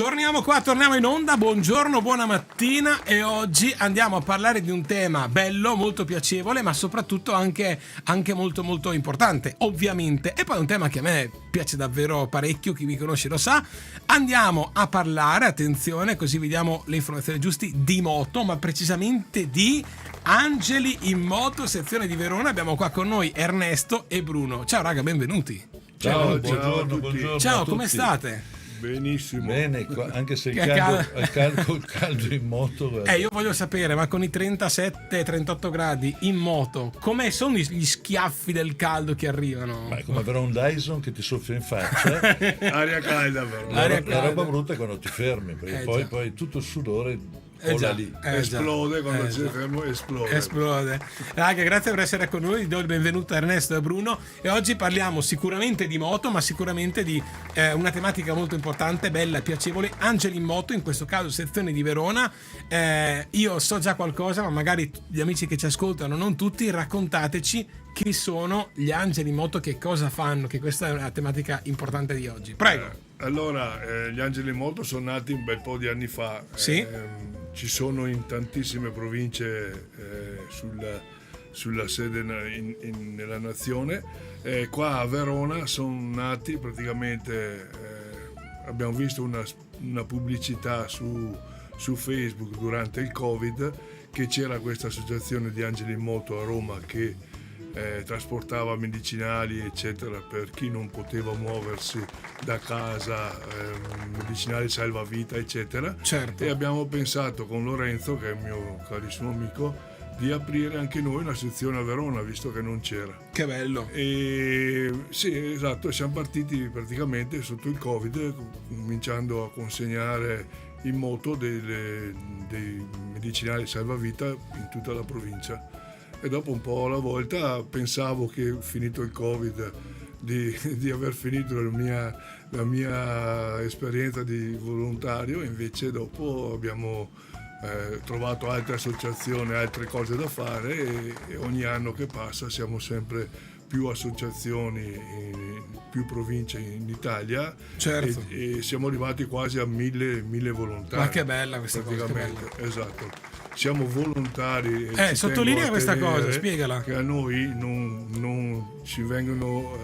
Torniamo in onda, buongiorno, buona mattina e oggi andiamo a parlare di un tema bello, molto piacevole, ma soprattutto anche molto molto importante, ovviamente, e poi un tema che a me piace davvero parecchio, chi mi conosce lo sa. Andiamo a parlare, attenzione, così vediamo le informazioni giuste, di moto, ma precisamente di Angeli in Moto, sezione di Verona. Abbiamo qua con noi Ernesto e Bruno. Ciao raga, benvenuti. Ciao, buongiorno. Ciao, come state? Benissimo. Bene, anche se col caldo in moto. Io voglio sapere, ma con i 37-38 gradi in moto, come sono gli schiaffi del caldo che arrivano? Ma è come avere un Dyson che ti soffia in faccia. Aria calda però. La roba brutta è quando ti fermi, perché poi tutto il sudore lì. Esplode quando sei fermo, esplode. Raga, grazie per essere con noi. Do il benvenuto a Ernesto e a Bruno e oggi parliamo sicuramente di moto, ma sicuramente di una tematica molto importante, bella e piacevole. Angeli in Moto, in questo caso sezione di Verona. Io so già qualcosa, ma magari gli amici che ci ascoltano, non tutti, raccontateci chi sono gli Angeli in Moto, che cosa fanno, che questa è una tematica importante di oggi. Prego. Allora, gli Angeli in Moto sono nati un bel po' di anni fa. Sì. Ci sono in tantissime province sulla sede nella nazione. Qua a Verona sono nati praticamente, abbiamo visto una pubblicità su Facebook durante il Covid che c'era questa associazione di Angeli in Moto a Roma che trasportava medicinali eccetera per chi non poteva muoversi da casa, medicinali salvavita eccetera. Certo. E abbiamo pensato con Lorenzo, che è il mio carissimo amico, di aprire anche noi una sezione a Verona, visto che non c'era. Che bello. E sì, esatto, siamo partiti praticamente sotto il Covid, cominciando a consegnare in moto dei medicinali salvavita in tutta la provincia. E dopo un po' alla volta pensavo che, finito il Covid, di aver finito la mia esperienza di volontario. Invece dopo abbiamo trovato altre associazioni, altre cose da fare e ogni anno che passa siamo sempre più associazioni, più province in Italia. Certo. E siamo arrivati quasi a 1000 volontari. Ma che bella questa cosa, che bella. Esatto. Siamo volontari. Sottolinea questa cosa, spiegala. Che a noi non ci vengono,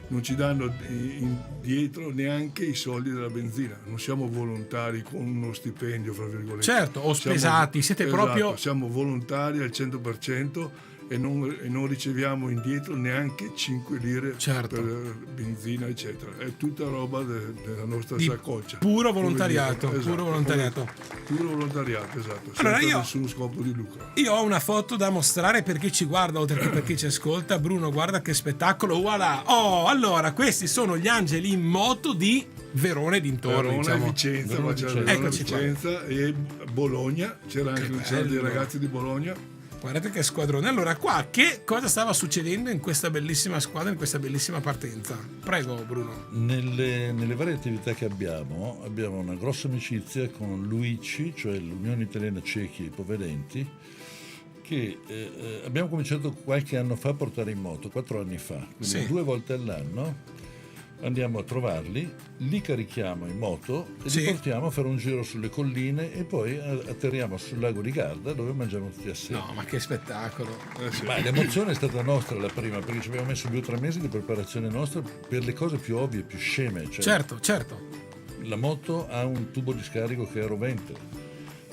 non ci danno indietro neanche i soldi della benzina. Non siamo volontari con uno stipendio, fra virgolette. Certo, o spesati, siete proprio. Siamo volontari al 100%. E non riceviamo indietro neanche 5 lire per benzina eccetera, è tutta roba della nostra saccoccia, puro volontariato. Esatto, puro volontariato, esatto, allora senza nessun scopo di lucro. Io ho una foto da mostrare per chi ci guarda, oltre che per chi ci ascolta. Bruno, guarda che spettacolo, voilà. Allora, questi sono gli Angeli in Moto di Verona e dintorni, Verona, diciamo. Vicenza e Bologna, c'erano dei ragazzi di Bologna. Guardate che squadrone. Allora, qua che cosa stava succedendo in questa bellissima squadra, in questa bellissima partenza? Prego, Bruno. Nelle varie attività che abbiamo una grossa amicizia con l'UICI, cioè l'Unione Italiana Ciechi e Ipovedenti, che abbiamo cominciato qualche anno fa a portare in moto, 4 anni fa. Quindi 2 volte all'anno andiamo a trovarli, li carichiamo in moto e li portiamo a fare un giro sulle colline e poi atterriamo sul lago di Garda, dove mangiamo tutti assieme. No, ma che spettacolo. Ma l'emozione è stata nostra la prima, perché ci abbiamo messo 2 o 3 mesi di preparazione nostra per le cose più ovvie, più sceme. Cioè, certo. La moto ha un tubo di scarico che è a rovente,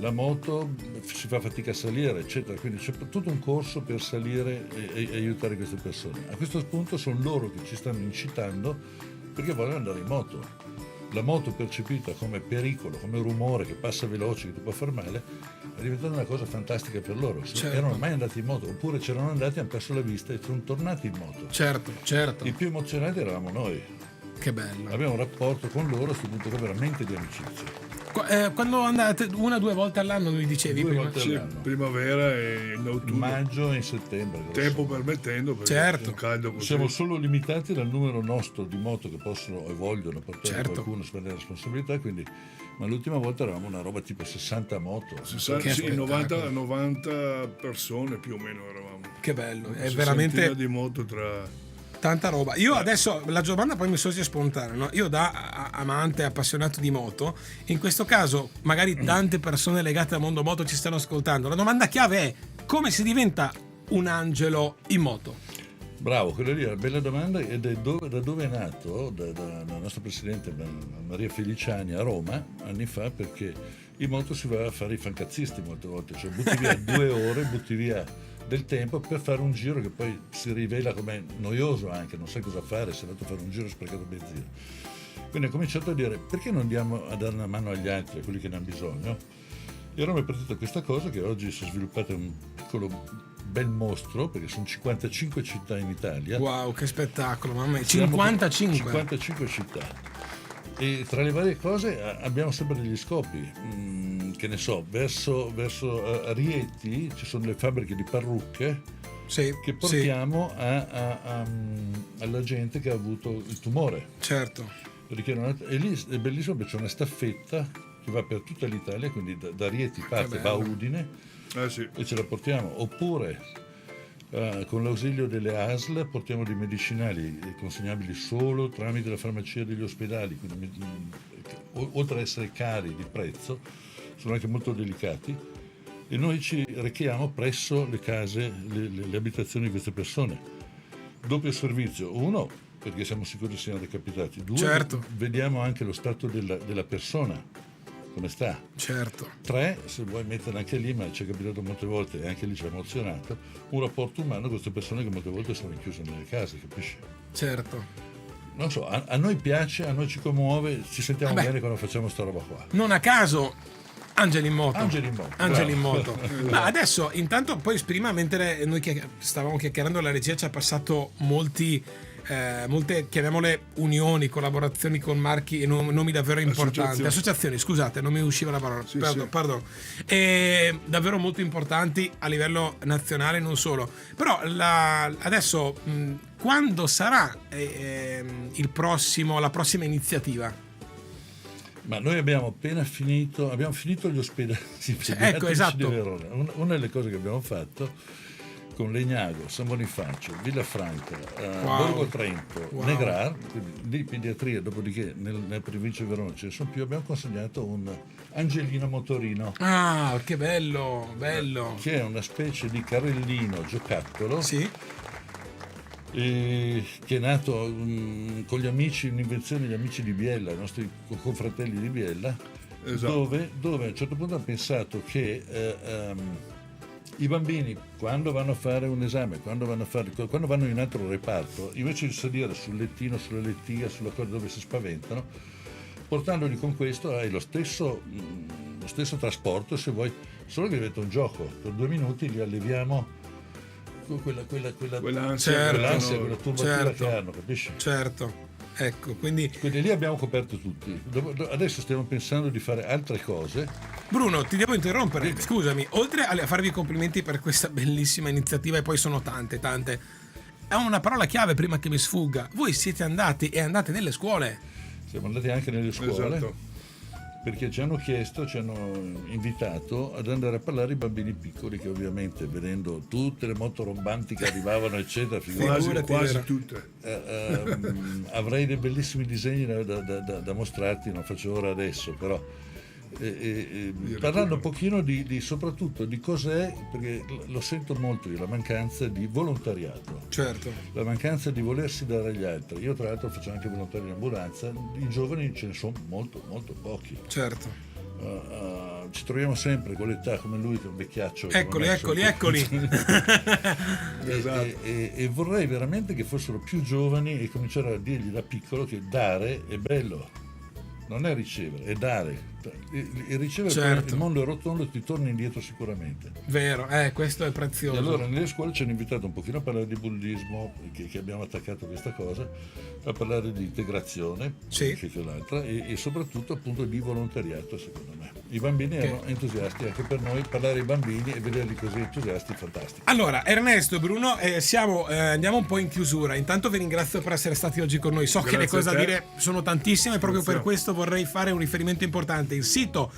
la moto si fa fatica a salire, eccetera, quindi c'è tutto un corso per salire e aiutare queste persone. A questo punto sono loro che ci stanno incitando perché vogliono andare in moto. La moto percepita come pericolo, come rumore che passa veloce, che ti può far male, è diventata una cosa fantastica per loro. Erano mai andati in moto, oppure c'erano andati, hanno perso la vista e sono tornati in moto. Certo. I più emozionati eravamo noi. Che bello. Abbiamo un rapporto con loro a questo punto veramente di amicizia. Quando andate 1 o 2 volte all'anno, mi dicevi 2 prima? volte all'anno. Primavera e in autunno. Maggio e in settembre. Tempo permettendo, perché è un caldo così. Siamo solo limitati dal numero nostro di moto che possono e vogliono portare qualcuno, spendere responsabilità, quindi. Ma l'ultima volta eravamo una roba tipo 60 moto. 90 persone più o meno eravamo. Che bello, è veramente di moto tra Tanta roba. Io adesso la domanda poi mi sorge spontanea, no? Io da amante appassionato di moto, in questo caso magari tante persone legate al mondo moto ci stanno ascoltando. La domanda chiave è: come si diventa un angelo in moto? Bravo, quella lì è una bella domanda ed è da dove è nato, dalla nostra presidente Maria Feliciani a Roma anni fa, perché in moto si va a fare i fancazzisti molte volte, cioè butti via 2 ore, butti via del tempo per fare un giro che poi si rivela come noioso anche, non sai cosa fare, sei andato a fare un giro e sprecato benzina. Quindi ho cominciato a dire: perché non andiamo a dare una mano agli altri, a quelli che ne hanno bisogno? E allora mi è partita questa cosa che oggi si è sviluppata un piccolo bel mostro, perché sono 55 città in Italia. Wow, che spettacolo, mamma mia. Siamo 55. 55 città. E tra le varie cose abbiamo sempre degli scopi, che ne so, verso Rieti ci sono le fabbriche di parrucche Sì, che portiamo alla gente che ha avuto il tumore. certo. E lì è bellissimo perché c'è una staffetta che va per tutta l'Italia, quindi da Rieti parte, va a Udine Sì. e ce la portiamo. Oppure con l'ausilio delle ASL portiamo dei medicinali consegnabili solo tramite la farmacia degli ospedali, quindi oltre ad essere cari di prezzo sono anche molto delicati, e noi ci rechiamo presso le case, le abitazioni di queste persone. Doppio servizio: 1, perché siamo sicuri siano recapitati; 2, Certo. vediamo anche lo stato della persona, come sta; Certo. 3, se vuoi mettere anche lì, ma ci è capitato molte volte e anche lì ci ha emozionato, un rapporto umano con queste persone che molte volte sono chiuse nelle case, capisci? Certo. Non so, a noi piace, a noi ci commuove, ci sentiamo Vabbè. bene quando facciamo sta roba qua. Non a caso Angeli in moto. Angeli in moto, Angeli in bravo. moto. Ma adesso, intanto, poi prima, mentre noi stavamo chiacchierando, la regia ci ha passato molte, chiamiamole unioni, collaborazioni con marchi e nomi davvero importanti. Associazioni, scusate, non mi usciva la parola. Sì, Perdono. E davvero molto importanti a livello nazionale, non solo. Però adesso, quando sarà la prossima iniziativa? Ma noi abbiamo finito gli ospedali ecco, esatto. di Verona. Una delle cose che abbiamo fatto con Legnago, San Bonifacio, Villafranca, Borgo Trento, Negrar, quindi di pediatria, dopodiché nella provincia di Verona ce ne sono più, abbiamo consegnato un Angelino motorino. Ah, che bello, bello. Che è una specie di carrellino giocattolo. Sì. Che è nato con gli amici, un'invenzione degli amici di Biella, i nostri confratelli di Biella, Esatto. dove a un certo punto hanno pensato che i bambini, quando vanno a fare un esame, quando vanno in un altro reparto, invece di salire sul lettino, sulla lettiga, sulla cosa dove si spaventano, portandoli con questo hai lo stesso trasporto, se vuoi, solo che diventa un gioco. Per 2 minuti li alleviamo Quell'ansia, Certo. quella turbatura Certo. che hanno, capisci? Certo. Ecco, quindi Quindi lì abbiamo coperto tutti. Adesso stiamo pensando di fare altre cose. Bruno, ti devo interrompere, scusami, oltre a farvi i complimenti per questa bellissima iniziativa, e poi sono tante, è una parola chiave prima che mi sfugga: voi siete andati e andate nelle scuole. Siamo andati anche nelle scuole, Esatto. perché ci hanno invitato ad andare a parlare ai bambini piccoli, che ovviamente, vedendo tutte le moto rombanti che arrivavano, eccetera, Figurati, Quasi vero. tutte. avrei dei bellissimi disegni da mostrarti, non faccio ora adesso, però parlando un pochino soprattutto di cos'è, perché lo sento molto io, la mancanza di volontariato, Certo. la mancanza di volersi dare agli altri. Io tra l'altro faccio anche volontario in ambulanza, i giovani ce ne sono molto molto pochi. Certo. Ci troviamo sempre con l'età come lui, che è un vecchiaccio. Eccoli. Esatto. E vorrei veramente che fossero più giovani e cominciare a dirgli da piccolo che dare è bello, non è ricevere, è dare. Il ricevere, Certo. il mondo è rotondo, ti torna indietro sicuramente. Vero, questo è E prezioso. allora nelle scuole ci hanno invitato un pochino a parlare di bullismo, che abbiamo attaccato questa cosa, a parlare di integrazione, Sì. che l'altra, e soprattutto appunto di volontariato, secondo me. I bambini erano entusiasti, anche per noi parlare ai bambini e vederli così entusiasti è fantastico. Allora, Ernesto, Bruno, andiamo un po' in chiusura. Intanto vi ringrazio per essere stati oggi con noi. So che le cose da dire sono tantissime, proprio per questo vorrei fare un riferimento importante. Il sito,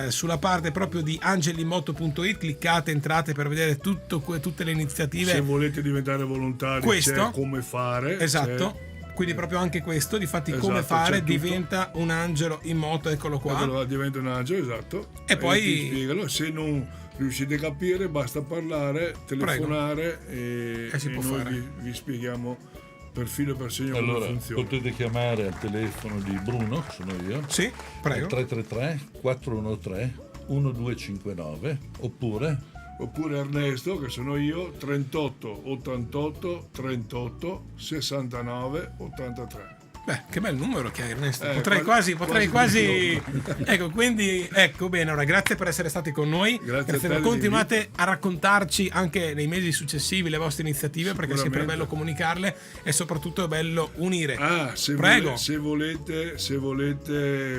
sulla parte proprio di angelimoto.it, cliccate, entrate per vedere tutte le iniziative. Se volete diventare volontari, c'è come fare. Esatto. Quindi proprio anche questo, difatti come fare, diventa un angelo in moto, eccolo qua. Diventa un angelo, esatto. E poi ti spiegalo, se non riuscite a capire basta parlare, telefonare e si può noi fare. vi spieghiamo per filo e per segno come Allora, funziona. potete chiamare al telefono di Bruno, che sono io. Sì, prego. 333 413 1259 oppure Ernesto, che sono io, 38 88 38 69 83. Beh, che bel numero che hai, Ernesto. Potrei quasi quasi. Ecco, quindi, bene, ora grazie per essere stati con noi. Grazie a te, continuate a raccontarci anche nei mesi successivi le vostre iniziative, perché è sempre bello comunicarle e soprattutto è bello unire. Prego. Se volete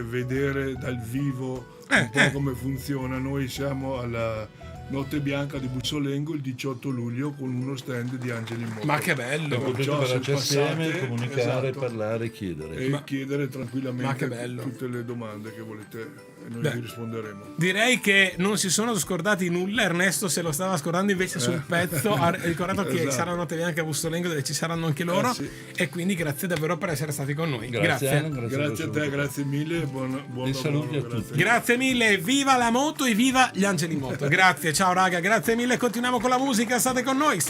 vedere dal vivo un po' come funziona, noi siamo alla Notte Bianca di Bussolengo il 18 luglio con uno stand di Angeli Moto. Ma che bello! potete parlarci assieme, comunicare, parlare, chiedere. E chiedere tranquillamente che bello. tutte le domande che volete e noi vi risponderemo. Direi che non si sono scordati nulla. Ernesto se lo stava scordando invece sul pezzo. Ha ricordato che sarà Notte Bianca a Bussolengo, dove ci saranno anche loro. E quindi grazie davvero per essere stati con noi. Grazie a te, grazie mille. Buon e saluti a tutti. Grazie mille, viva la moto e viva gli angeli in moto. Grazie, ciao raga, grazie mille. Continuiamo con la musica, state con noi,